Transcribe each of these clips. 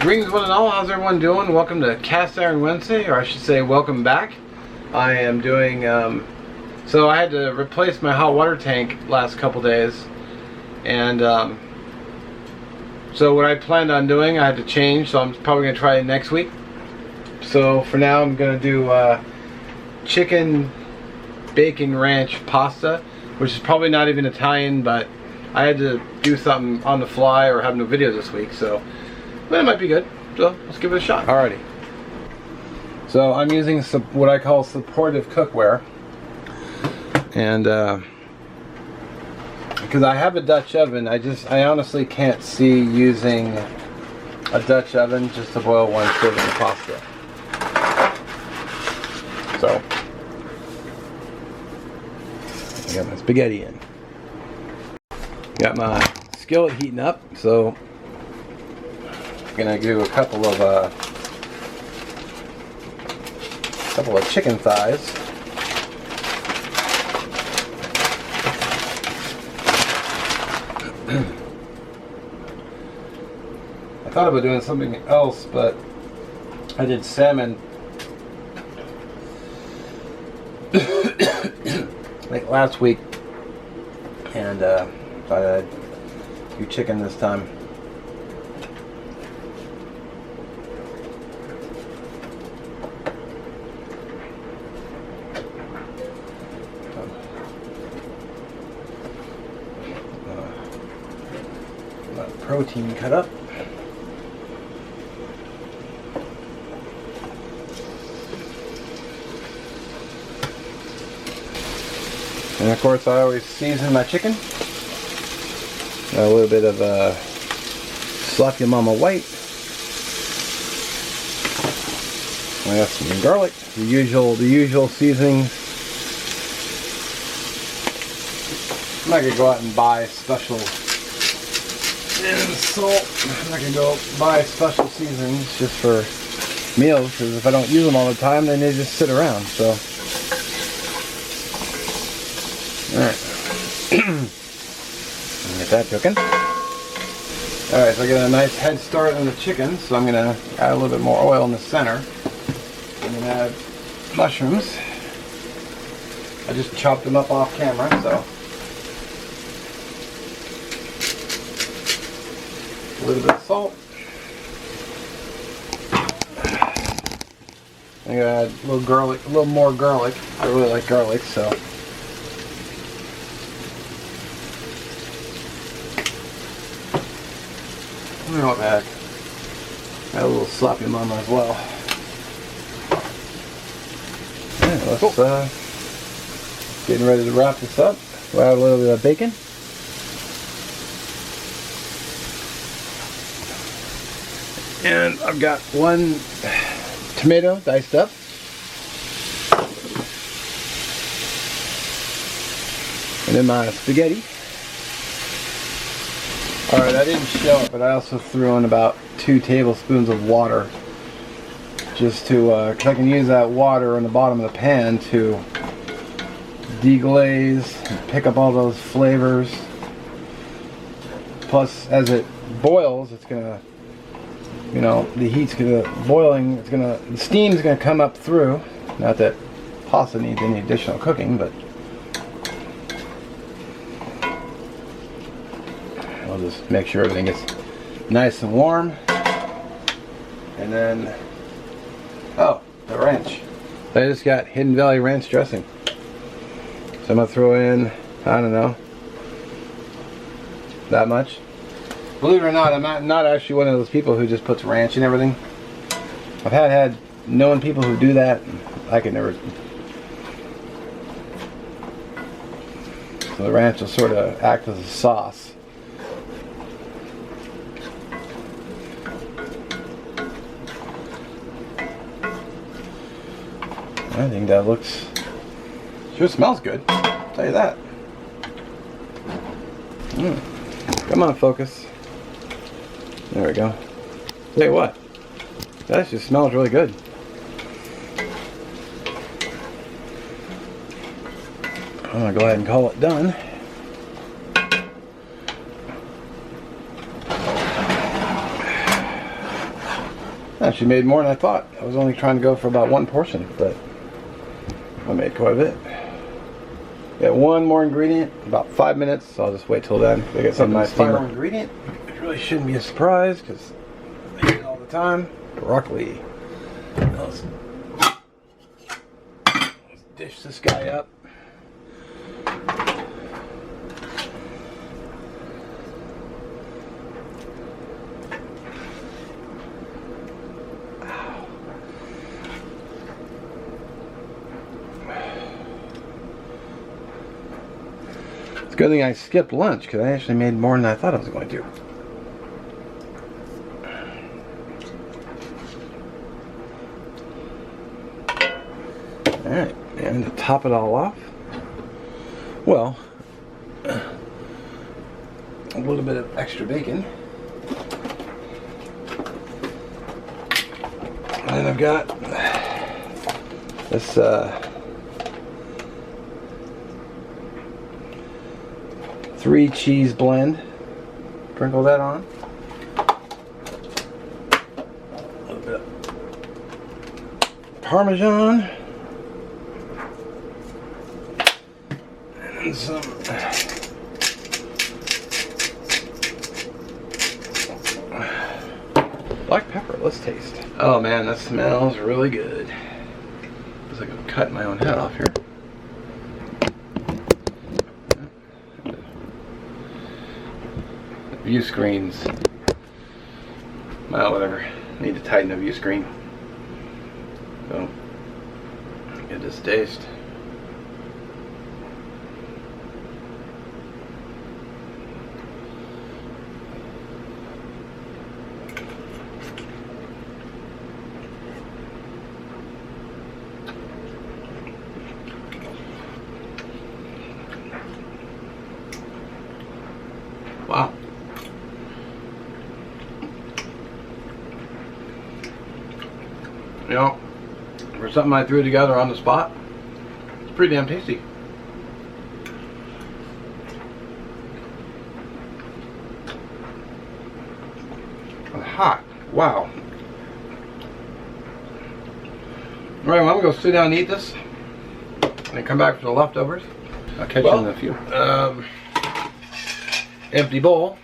Greetings one and all, how's everyone doing? Welcome to Cast Iron Wednesday, or I should say welcome back. I am doing, so I had to replace my hot water tank last couple days, and so what I planned on doing I had to change, so I'm probably going to try it next week. So for now I'm going to do chicken bacon ranch pasta, which is probably not even Italian, but I had to do something on the fly or have no video this week, so but it might be good, so let's give it a shot. Alrighty. So I'm using what I call supportive cookware, and because I have a Dutch oven, I honestly can't see using a Dutch oven just to boil one serving of pasta. So I got my spaghetti in. Got my skillet heating up, so I'm gonna do a couple of chicken thighs. I thought about doing something else, but I did salmon like last week, and thought I'd do chicken this time. Protein cut up. And of course I always season my chicken. A little bit of sloppy mama white. I got some garlic, the usual seasonings. I'm not gonna go out and buy special salt. I'm not gonna go buy special seasonings just for meals, because if I don't use them all the time, then they just sit around. So, all right, get that cooking. All right, so I get a nice head start on the chicken. So I'm gonna add a little bit more oil in the center. I'm gonna add mushrooms. I just chopped them up off camera, so. A little bit of salt. I'm gonna add a little garlic, a little more garlic. I really like garlic, so. I'm gonna add a little sloppy mama as well. Yeah, let's getting ready to wrap this up. We'll add a little bit of bacon. And I've got one tomato diced up. And then my spaghetti. Alright, I didn't show it, but I also threw in about 2 tablespoons of water. Just to, because I can use that water in the bottom of the pan to deglaze, and pick up all those flavors. Plus, as it boils, it's going to, you know, the heat's gonna boiling. The steam's gonna come up through. Not that pasta needs any additional cooking, but I'll just make sure everything gets nice and warm. And then, oh, the ranch. I just got Hidden Valley ranch dressing. So I'm gonna throw in, I don't know, that much. Believe it or not, I'm not actually one of those people who just puts ranch in everything. I've had known people who do that. I could never. So the ranch will sort of act as a sauce. I think that looks, sure smells good. I'll tell you that. Come on, focus. There we go. Tell you what, that just smells really good. I'm gonna go ahead and call it done. Actually made more than I thought. I was only trying to go for about one portion, but I made quite a bit. Got one more ingredient, about 5 minutes, so I'll just wait till then. I got something nice. Final ingredient, which really shouldn't be a surprise because I eat it all the time. Broccoli. Let's dish this guy up. It's a good thing I skipped lunch because I actually made more than I thought I was going to. Alright, and to top it all off, well, a little bit of extra bacon. And then I've got this 3 cheese blend. Sprinkle that on. A little bit of Parmesan. And some black pepper. Let's taste. Oh man, that smells really good. Looks like I'm cutting my own head off here. View screens. Well, whatever. Need to tighten the view screen. So, get this taste. Wow. You know, for something I threw together on the spot, it's pretty damn tasty. And hot. Wow. Alright, well, I'm going to go sit down and eat this and come back for the leftovers. I'll catch you in a few. Empty bowl.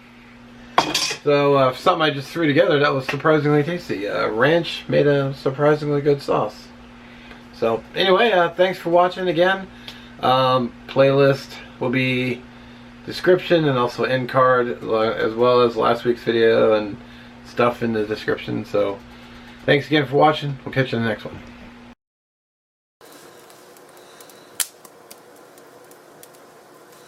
So something I just threw together that was surprisingly tasty. Ranch made a surprisingly good sauce. So anyway, thanks for watching again. Playlist will be description and also end card, as well as last week's video and stuff in the description. So thanks again for watching. We'll catch you in the next one.